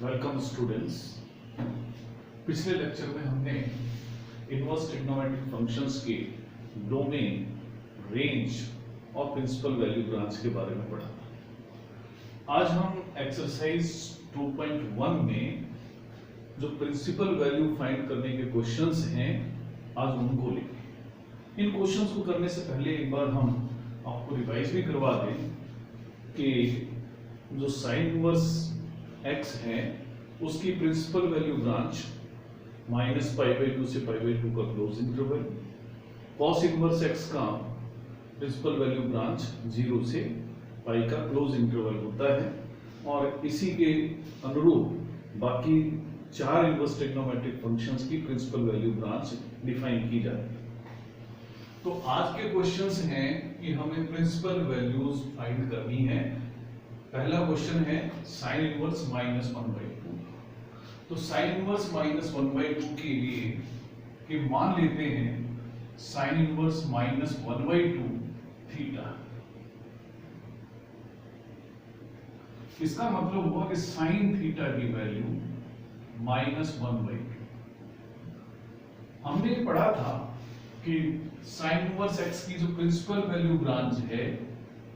Welcome students. पिछले lecture में हमने इनवर्स ट्रिग्नोमेट्रिक फंक्शंस के डोमेन, रेंज और प्रिंसिपल वैल्यू ब्रांच के बारे में पढ़ा था। आज हम एक्सरसाइज 2.1 में जो प्रिंसिपल वैल्यू फाइंड करने के क्वेश्चंस हैं, आज उनको लेंगे। इन क्वेश्चंस को करने से पहले एक बार हम आपको रिवाइज भी करवा दें कि जो साइन इनवर्स x है उसकी प्रिंसिपल वैल्यू ब्रांच -π/2 से π/2 का close interval, cos inverse x का प्रिंसिपल वैल्यू ब्रांच 0 से π का क्लोज इंटरवल होता है। और इसी के अनुरूप बाकी चार इनवर्स ट्रिग्नोमेट्रिक फंक्शंस की प्रिंसिपल वैल्यू ब्रांच डिफाइन की जाती है। तो आज के क्वेश्चंस हैं कि हमें प्रिंसिपल वैल्यूज फाइंड करनी है। पहला क्वेश्चन है साइन इनवर्स -1/2। तो साइन इनवर्स -1/2 के लिए कि मान लेते हैं साइन इनवर्स -1/2 थीटा। इसका मतलब हुआ कि साइन थीटा की वैल्यू -1/2। हमने पढ़ा था कि साइन इनवर्स x की जो प्रिंसिपल वैल्यू ब्रांच है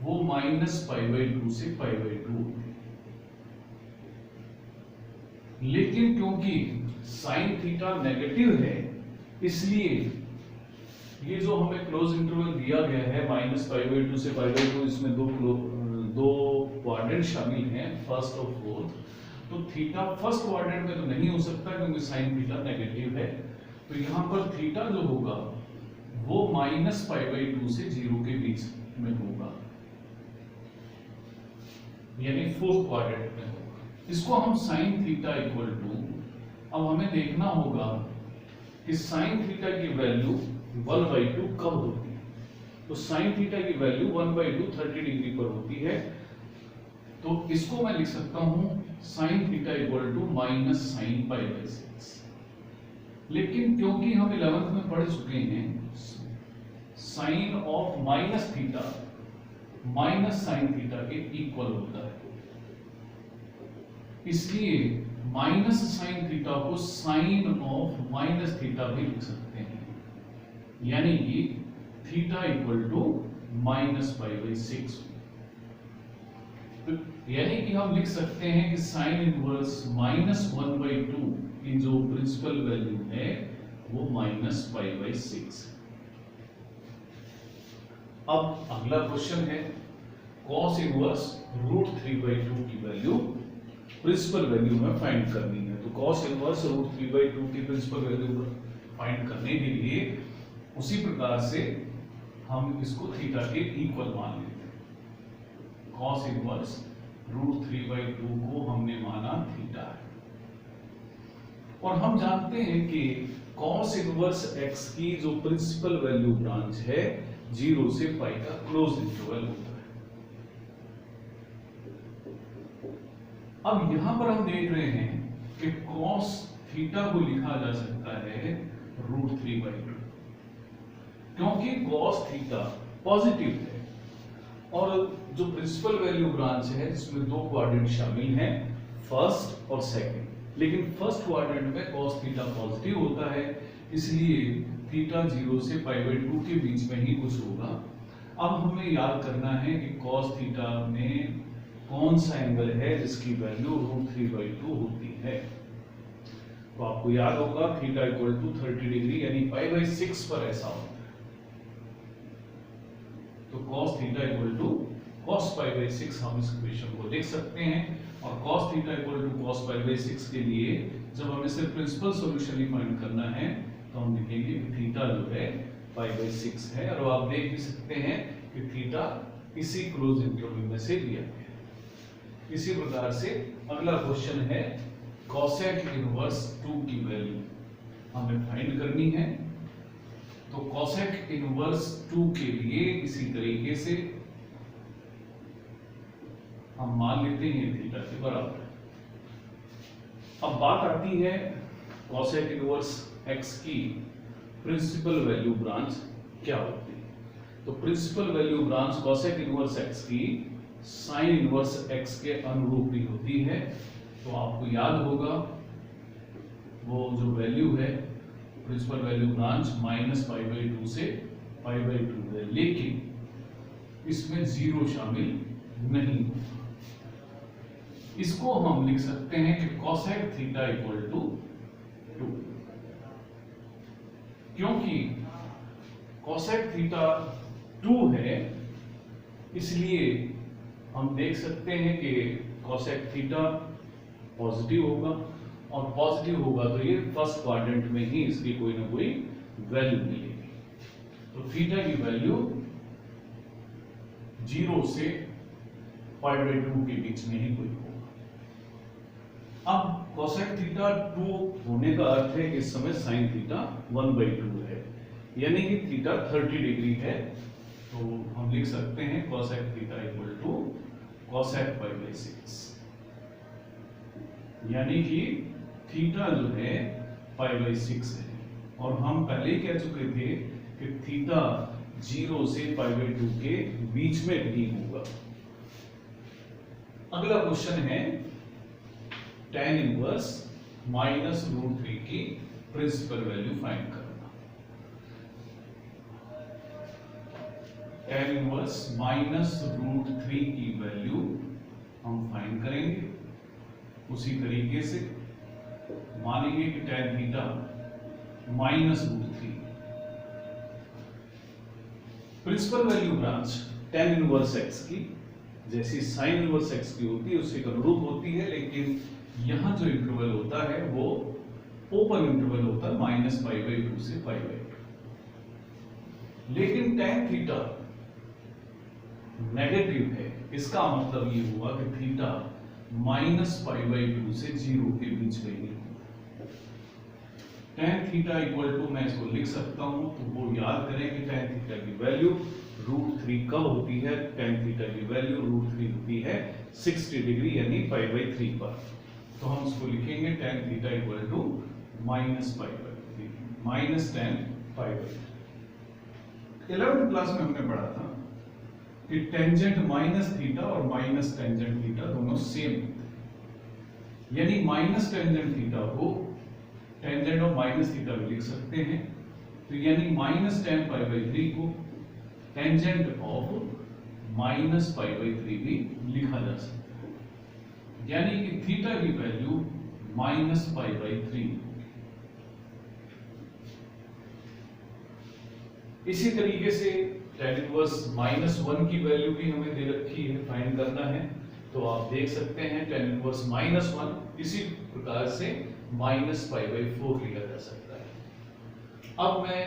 वो -π/2 से π/2 होती है। लेकिन क्योंकि साइन थीटा नेगेटिव है, इसलिए ये जो हमें क्लोज इंटरवल दिया गया है -π/2 से π/2, इसमें दो क्वाड्रेंट शामिल हैं, फर्स्ट और फोर्थ। तो थीटा फर्स्ट क्वाड्रेंट में तो नहीं हो सकता क्योंकि साइन थीटा नेगेटिव है। तो यहां पर थीटा जो होगा वो -π/2 से 0 के बीच में होगा, यानी फोर्थ क्वाड्रेंट में होगा। इसको हम साइन थीटा इक्वल टू, अब हमें देखना होगा कि साइन थीटा की वैल्यू 1/2 कब होती है। तो साइन थीटा की वैल्यू 1/2 30 डिग्री पर होती है। तो इसको मैं लिख सकता हूं sine theta equal to -sin π/6। लेकिन क्योंकि हम 11th में पढ़ चुके हैं sine of minus theta sine theta के इक्वल होता है, इसलिए माइनस साइन थीटा को साइन ऑफ माइनस थीटा भी लिख सकते हैं, यानी कि थीटा इक्वल टू -π/6। तो यानी कि हम लिख सकते हैं कि साइन इनवर्स -1/2 की जो प्रिंसिपल वैल्यू है वो -π/6। अब अगला क्वेश्चन है cos इनवर्स √3/2 की वैल्यू प्रिंसिपल वैल्यू में फाइंड करनी है। तो cos इनवर्स √3/2 की प्रिंसिपल वैल्यू फाइंड करने के लिए उसी प्रकार से हम इसको थीटा के इक्वल मान लेते हैं। cos इनवर्स √3/2 को हमने माना थीटा है, और हम जानते हैं कि cos इनवर्स x की जो प्रिंसिपल वैल्यू ब्रांच है 0 से π का क्लोज इंटरवल होता है। अब यहां पर हम देख रहे हैं कि cos थीटा को लिखा जा सकता है √3/2, क्योंकि cos थीटा पॉजिटिव है और जो प्रिंसिपल वैल्यू ब्रांच है जिसमें दो क्वाड्रेंट शामिल हैं, फर्स्ट और सेकंड। लेकिन फर्स्ट क्वाड्रेंट में cos थीटा पॉजिटिव होता है, इसलिए थीटा 0 से π/2 के बीच में ही कुछ होगा। अब हमें याद करना है कि cos थीटा में कौन सा एंगल है जिसकी वैल्यू √3/2 होती है। तो आपको याद होगा थीटा इक्वल टू 30 डिग्री, यानी π/6 पर ऐसा होता है। तो cos theta equal to cos π/6 हम इस इक्वेशन को लिख सकते हैं। और cos theta equal to cos π/6 के लिए जब हमें सिर्फ प्रिंसिपल सॉल्यूशन ही फाइंड करना है तो हम लिखेंगे कि थीटा जो है π/6 है, और आप देख भी सकते हैं कि थीटा इसी क्लोज इंटरवल में से लिया गया है। इसी प्रकार से अगला क्वेश्चन है cosec इनवर्स 2 की वैल्यू हमें फाइंड करनी है। तो cosec इनवर्स 2 के लिए इसी तरीके से हम मान लेते हैं थीटा के बराबर है। अब बात आती है cosec इनवर्स x की प्रिंसिपल वैल्यू ब्रांच क्या होती है। तो principal value branch cosec inverse x की साइन इनवर्स x के अनुरूप ही होती है। तो आपको याद होगा वो जो वैल्यू है प्रिंसिपल वैल्यू ब्रांच -π/2 से π/2 है, लेकिन इसमें 0 शामिल नहीं होगा। इसको हम लिख सकते हैं कि cosec थीटा इक्वल टू 2, क्योंकि cosec थीटा 2 है, इसलिए हम देख सकते हैं कि cosec थीटा पॉजिटिव होगा, और पॉजिटिव होगा तो ये फर्स्ट क्वाड्रेंट में ही इसकी कोई ना कोई वैल्यू मिलेगी। तो थीटा की वैल्यू 0 से π/2 के बीच में ही कोई होगा। अब cosec थीटा 2 होने का अर्थ है कि इस समय sin थीटा 1/2 है, यानी कि थीटा 30 डिग्री है। तो हम लिख सकते हैं cosec theta equal to cosec π/6, यानी कि थीटा जो है π/6 है। और हम पहले ही कह चुके थे कि थीटा 0 से π/2 के बीच में भी होगा। अगला क्वेश्चन है tan इनवर्स -√3 की प्रिंसिपल वैल्यू फाइंड करना। tan इनवर्स -√3 की वैल्यू हम फाइंड करेंगे। उसी तरीके से मानेंगे कि tan theta -√3 principal value branch tan inverse x की जैसी sin इनवर्स x की होती है उससे अनुरूप होती है, लेकिन यहां जो इंटरवल होता है वो ओपन इंटरवल होता है -π/2 से π/2। लेकिन tan थीटा नेगेटिव है, इसका मतलब ये हुआ कि थीटा -π/2 से 0 के बीच में ही होगा। tan थीटा इक्वल टू, मैं इसको लिख सकता हूं, तो वो याद करें कि tan थीटा की वैल्यू √3 कब होती है? tan थीटा की वैल्यू √3 होती है 60 डिग्री यानी π/3 पर। तो हम इसको लिखेंगे tan theta equal to -π/3 -tan π/3। 11th class में हमने पढ़ा था कि टेंजेंट माइनस थीटा और माइनस टेंजेंट थीटा दोनों सेम होते हैं, यानी माइनस टेंजेंट थीटा को टेंजेंट और माइनस थीटा भी लिख सकते हैं। तो यानी -tan π/3 को टेंजेंट ऑफ -π/3 भी लिखा जा सकता है, यानी कि थीटा की वैल्यू -π/3। इसी तरीके से tan इनवर्स -1 की वैल्यू भी हमें दे रखी है, फाइंड करना है। तो आप देख सकते हैं tan इनवर्स -1 इसी प्रकार से -π/4 लिखा जा सकता है। अब मैं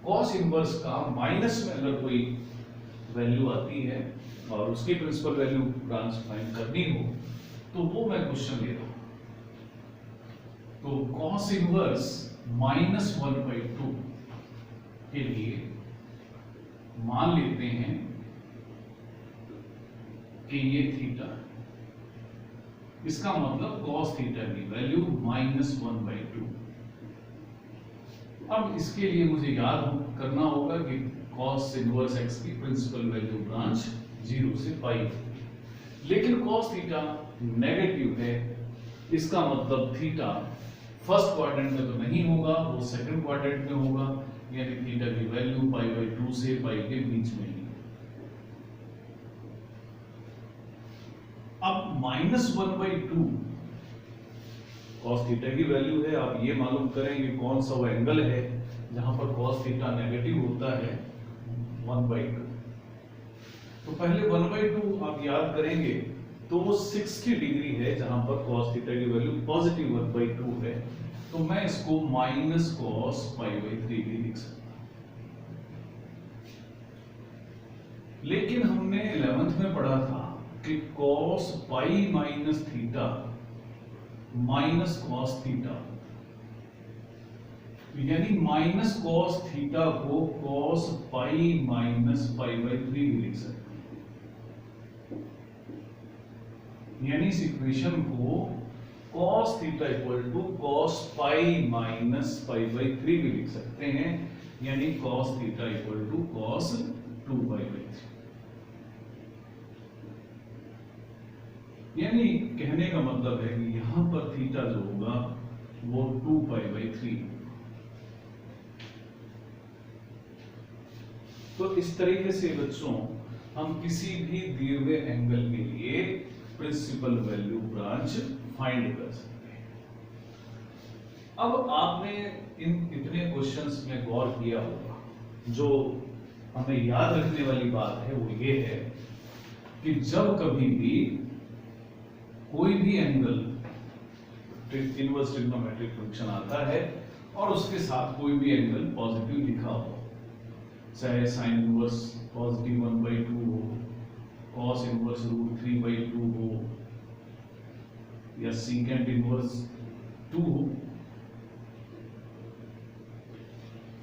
cos इनवर्स का माइनस में अगर कोई वैल्यू आती है और उसकी प्रिंसिपल वैल्यू ब्रांच फाइंड करनी हो तो वो मैं क्वेश्चन ले रहा हूं। तो cos इनवर्स -1/2 के लिए मान लेते हैं कि ये थीटा, इसका मतलब cos थीटा की वैल्यू -1/2। अब इसके लिए मुझे याद करना होगा कि cos इनवर्स x की प्रिंसिपल वैल्यू ब्रांच 0 से π, लेकिन cos थीटा नेगेटिव है, इसका मतलब थीटा फर्स्ट क्वाड्रेंट में तो नहीं होगा, वो सेकंड क्वाड्रेंट में होगा, यानी थीटा की वैल्यू π/2 से π के बीच में ही। अब -1/2 cos थीटा की वैल्यू है। आप ये मालूम करें कि कौन सा वो एंगल है जहां पर cos थीटा नेगेटिव होता है, 1/2। तो पहले 1/2 आप याद करेंगे तो वो 60 डिग्री है जहां पर cos थीटा की वैल्यू पॉजिटिव 1/2 है। तो मैं इसको -cos π/3 भी लिख सकता हूं। लेकिन हमने 11th में पढ़ा था कि cos π minus theta minus cos theta, यानी -cos थीटा को cos π माइनस π/3 भी लिख सकते हैं। यानी इस इक्वेशन को cos theta equal to cos π minus π/3 भी लिख सकते हैं, यानी cos theta equal to cos 2π/3। यानी कहने का मतलब है कि यहां पर थीटा जो होगा वो 2π/3। तो इस तरीके से बच्चों हम किसी भी दिए हुए एंगल के लिए प्रिंसिपल वैल्यू ब्रांच फाइंड कर सकते हैं। अब आपने इन इतने क्वेश्चंस में गौर किया होगा, जो हमें याद रखने वाली बात है वो ये है कि जब कभी भी कोई भी एंगल इनवर्स ट्रिग्नोमेट्रिक फंक्शन आता है और उसके साथ कोई भी एंगल पॉजिटिव लिखा हो, चाहे साइन इनवर्स पॉजिटिव 1/2 हो, कॉस इनवर्स √3/2 हो, या सीकेंट इनवर्स 2 हो,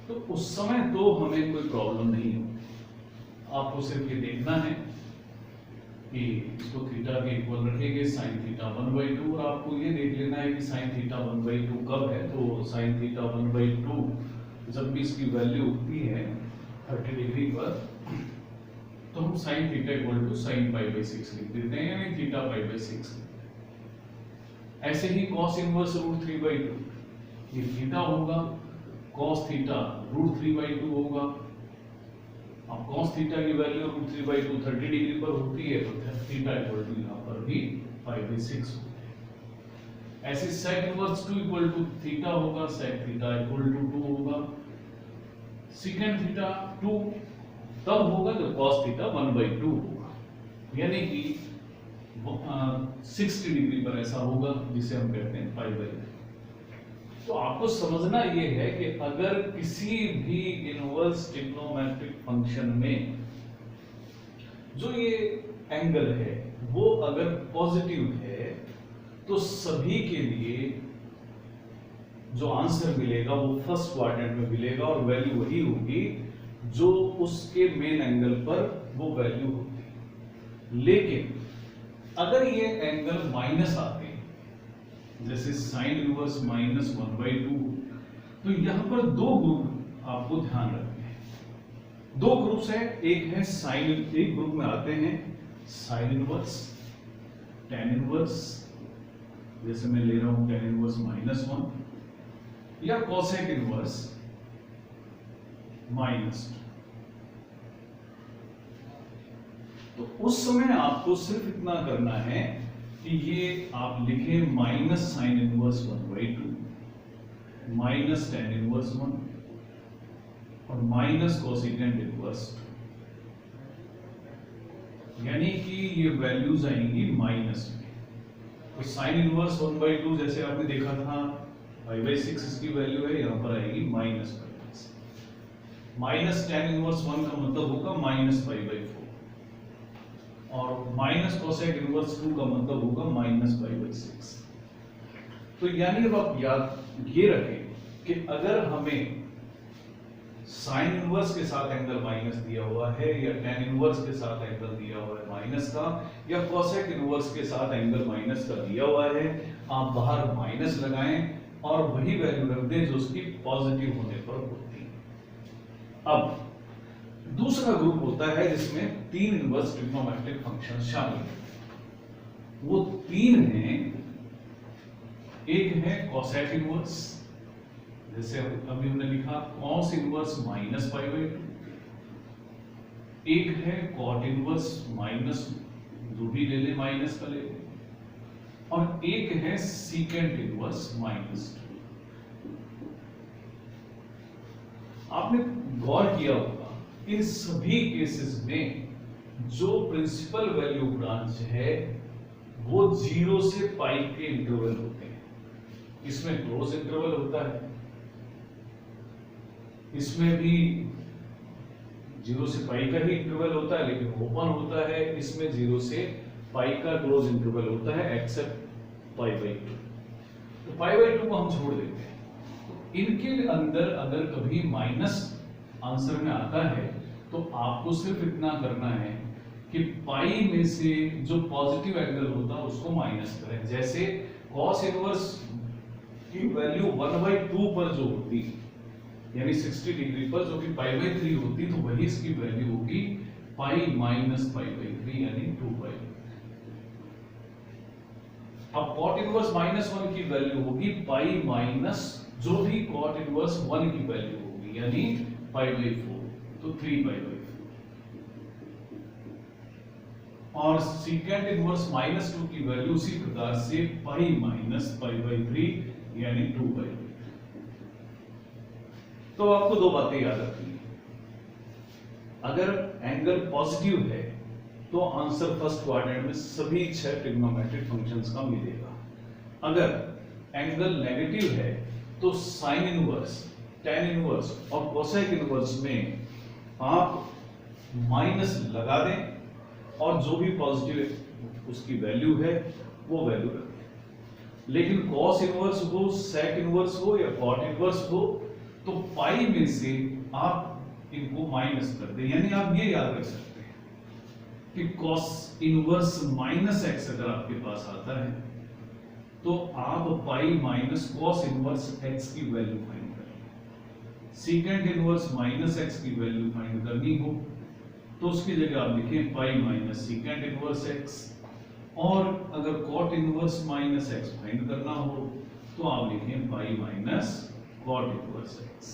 तो उस समय तो हमें कोई प्रॉब्लम नहीं होगी। आपको सिर्फ ये देखना है कि इसको थीटा के इक्वल रखेंगे साइन थीटा 1/2, और आपको ये देख लेना है कि साइन थीटा 1/2 कब है। तो साइन थीटा 1/2 जब भी इसकी वैल्यू होती है 30 डिग्री पर, तो हम sine theta equal to sine π/6 लिख देते हैं, यानी थीटा π/6। ऐसे ही कॉस इनवर्स √3/2 ये थीटा होगा, कॉस थीटा √3/2 होगा। अब कॉस थीटा की वैल्यू √3/2 30 डिग्री पर होती है, तो थीटा इक्वल टू यहाँ पर भी π/6 होता है। ऐसे sec inverse 2 equal to theta होगा, सेक थीटा इक्वल टू 2 होगा। सीकेंट थीटा 2 तब होगा जब कॉस थीटा 1/2 होगा, यानी कि 60 डिग्री पर ऐसा होगा, जिसे हम कहते हैं π/3। तो आपको समझना ये है कि अगर किसी भी इनवर्स ट्रिग्नोमेट्रिक फंक्शन में जो ये एंगल है वो अगर पॉजिटिव है, तो सभी के लिए जो आंसर मिलेगा वो फर्स्ट क्वाड्रेंट में मिलेगा, और वैल्यू वही होगी जो उसके मेन एंगल पर वो वैल्यू होगी। लेकिन अगर ये एंगल माइनस आते हैं, जैसे साइन इनवर्स -1/2, तो यहां पर दो ग्रुप आपको ध्यान रखने हैं। दो ग्रुप्स हैं, एक है साइन, एक ग्रुप में आते हैं साइन इनवर्स, tan इनवर्स, जैसे मैं ले रहा हूं tan इनवर्स -1, या कोसेक इनवर्स -2। तो उस समय आपको सिर्फ इतना करना है कि ये आप लिखें minus sine inverse 1/2, minus tan inverse 1 और माइनस कोसेकेंट इनवर्स 2, यानी कि ये वैल्यूज आएंगी माइनस में। तो साइन इनवर्स 1/2 जैसे आपने देखा था π/6 इसकी वैल्यू है, यहां पर आएगी -π/6। माइनस tan इनवर्स 1 का मतलब होगा -π/4, और माइनस कोसेक इनवर्स 2 का मतलब होगा -π/6। तो यानी अब आप याद ये रखें कि अगर हमें साइन इनवर्स के साथ एंगल माइनस दिया हुआ है, या tan इनवर्स के साथ एंगल दिया हुआ है माइनस का, या कोसेक इनवर्स के साथ एंगल माइनस का दिया हुआ है, आप बाहर माइनस लगाएं और वही वैल्यू रख दें जो उसकी पॉजिटिव होने पर होती है। अब दूसरा ग्रुप होता है जिसमें 3 इनवर्स ट्रिग्नोमेट्रिक फंक्शन शामिल हैं। वो 3 हैं, एक है कोसेक इनवर्स, जैसे अभी हमने लिखा कॉस इनवर्स -π/2, एक है कॉट इनवर्स माइनस, जो भी ले ले माइनस का ले ले, और एक है सीकेंट इनवर्स -2। आपने गौर किया होगा इन सभी केसेस में जो प्रिंसिपल वैल्यू ब्रांच है वो 0 से पाई के इंटरवल होते हैं। इसमें क्लोज इंटरवल होता है, इसमें भी 0 से पाई का ही इंटरवल होता है, लेकिन ओपन होता है। इसमें 0 से पाई का क्लोज इंटरवल होता है, एक्सेप्ट π/2। तो π/2 को हम छोड़ देते हैं। तो इनके अंदर अगर कभी माइनस आंसर में आता है, तो आपको सिर्फ इतना करना है कि पाई में से जो पॉजिटिव एंगल होता है उसको माइनस करें। जैसे कॉस इनवर्स की वैल्यू 1/2 पर जो होती, यानी 60 डिग्री पर जो कि π/3 होती, तो वही इसकी वैल्यू होगी पाई -π/3, यानी 2π। अब कॉट इनवर्स -1 की वैल्यू होगी पाई माइनस जो भी कॉट इनवर्स 1 की वैल्यू होगी, यानी π/4, तो 3π/4। और सीकेंट इनवर्स -2 की वैल्यू उसी प्रकार से पाई माइनस π/3 यानी 2/3। तो आपको दो बातें याद रखनी है। अगर एंगल पॉजिटिव है तो आंसर फर्स्ट क्वाड्रेंट में सभी 6 ट्रिग्नोमेट्रिक फंक्शंस का मिलेगा। अगर एंगल नेगेटिव है तो साइन इनवर्स, टेन इनवर्स और कोसेक इनवर्स में आप माइनस लगा दें और जो भी पॉजिटिव उसकी वैल्यू है वो वैल्यू रखें। लेकिन कॉस इनवर्स हो, सेक इनवर्स हो या कॉट इनवर्स हो तो पाई में से आप इनको माइनस कर दें। यानी आप ये याद रख सकते हैं कि कॉस इनवर्स -x अगर आपके पास आता है तो आप pi minus cos inverse x की वैल्यू फाइंड करें। सीकेंट इनवर्स -x की वैल्यू फाइंड करनी हो तो उसकी जगह आप लिखें pi minus secant inverse x, और अगर कॉट इनवर्स -x फाइंड करना हो तो आप लिखें pi minus cot inverse x।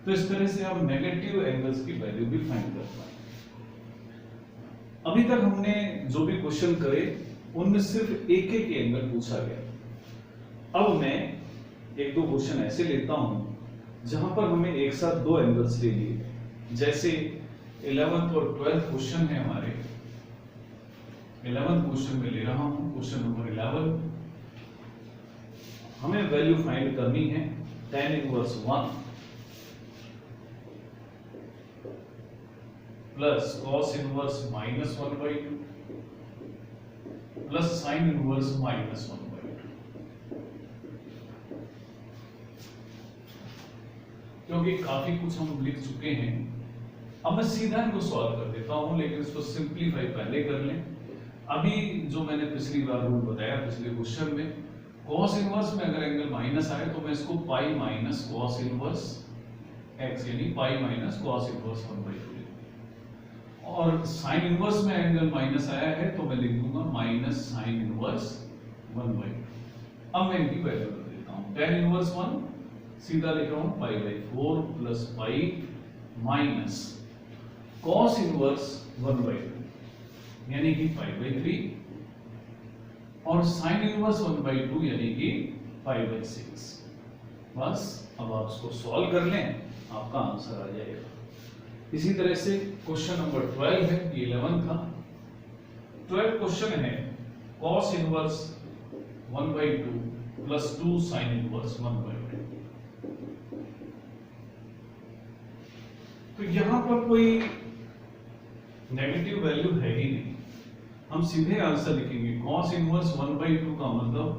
तो इस तरह से आप नेगेटिव एंगल्स की वैल्यू भी फाइंड कर पाएंगे। अभी तक हमने जो भी क्वेश्चन करे उनमें सिर्फ एक एक एंगल पूछा गया। अब मैं एक दो क्वेश्चन ऐसे लेता हूं जहां पर हमें एक साथ दो एंगल्स ले लिए। जैसे 11th और 12th क्वेश्चन है हमारे। 11th क्वेश्चन में ले रहा हूं, क्वेश्चन नंबर 11। हमें वैल्यू फाइंड करनी है tan inverse 1 plus cos inverse -1/2 plus sin inverse -1/2। क्योंकि काफी कुछ हम लिख चुके हैं, अब मैं सीधा इनको सॉल्व कर देता हूं, लेकिन इसको सिंपलीफाई पहले कर लें। अभी जो मैंने पिछली बार रूल बताया पिछले क्वेश्चन में, cos इनवर्स में अगर एंगल माइनस आए तो मैं इसको पाई माइनस cos इनवर्स x यानी पाई माइनस cos इनवर्स 1/2। और sin इनवर्स में एंगल माइनस आया है तो मैं लिख दूंगा माइनस sin इनवर्स 1/2। अब मैं इनकी वैल्यू कर देता हूं। tan इनवर्स 1 सीधा लिख रहा हूं π/4 plus pi minus cos inverse 1/2 यानी कि π/3 और sin इनवर्स 1/2 यानी कि π/6। बस अब आप इसको सॉल्व कर लें, आपका आंसर आ जाएगा। इसी तरह से क्वेश्चन नंबर 12 है, 11 का 12 क्वेश्चन है cos inverse 1/2 plus 2 sin inverse 1/2। तो यहां पर कोई नेगेटिव वैल्यू है ही नहीं, हम सीधे आंसर लिखेंगे। cos इनवर्स 1/2 का मतलब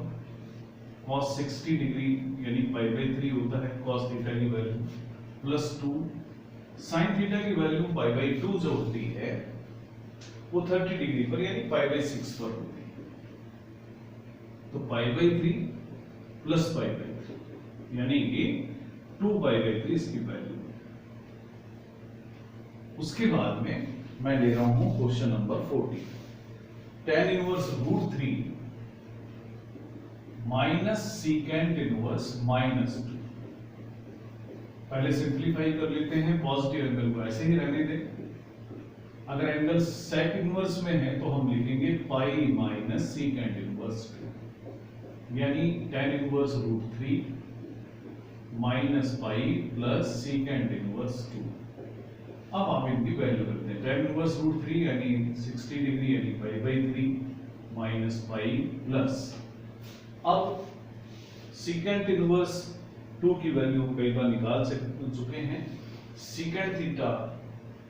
cos 60 डिग्री यानी π/3 होता है cos थीटा की वैल्यू, प्लस 2 sin थीटा की वैल्यू π/2 जो होती है वो 30 डिग्री पर यानी π/6 पर होती है। तो π/3 प्लस π/3 यानी कि 2π/3 इसकी वैल्यू। उसके बाद में मैं ले रहा हूं question number 14। tan inverse √3 minus secant inverse -2। पहले सिंपलीफाई कर लेते हैं, पॉजिटिव एंगल को ऐसे ही रहने दें। अगर एंगल सेक इनवर्स में है तो हम लिखेंगे पाई माइनस सीकेंट इनवर्स 2 यानी tan inverse √3 minus pi plus secant inverse 2। अब आप इनकी वैल्यू करते हैं। tan इनवर्स √3 यानी 60 डिग्री यानी π/3 माइनस पाई प्लस, अब सीकेंट इनवर्स 2 की वैल्यू कई बार निकाल चुके हैं। सीकेंट थीटा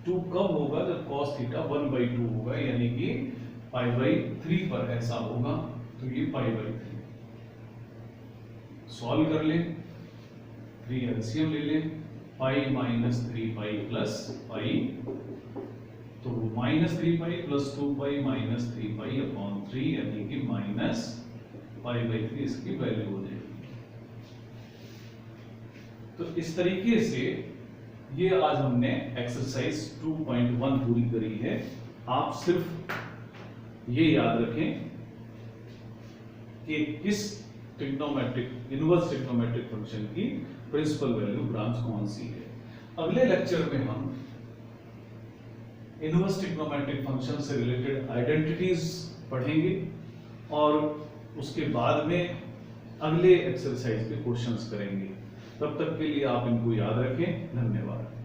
2 कब होगा? जब cos थीटा 1/2 होगा यानी कि π/3 पर ऐसा होगा, तो ये π/3। सॉल्व कर लें, 3 एलसीएम ले लें, pi minus 3 pi plus pi, तो minus 3 pi plus 2 pi minus 3 pi upon 3 यानी कि माइनस π/3 इसकी वैल्यू हो जाएगी। तो इस तरीके से ये आज हमने एक्सरसाइज 2.1 पूरी करी है। आप सिर्फ ये याद रखें कि किस ट्रिग्नोमेट्रिक इनवर्स ट्रिग्नोमेट्रिक फंक्शन की प्रिंसिपल वैल्यू ब्रांच कौन सी है। अगले लेक्चर में हम इनवर्स ट्रिग्नोमेट्रिक फंक्शन से रिलेटेड आइडेंटिटीज पढ़ेंगे और उसके बाद में अगले एक्सरसाइज के क्वेश्चंस करेंगे। तब तक के लिए आप इनको याद रखें। धन्यवाद।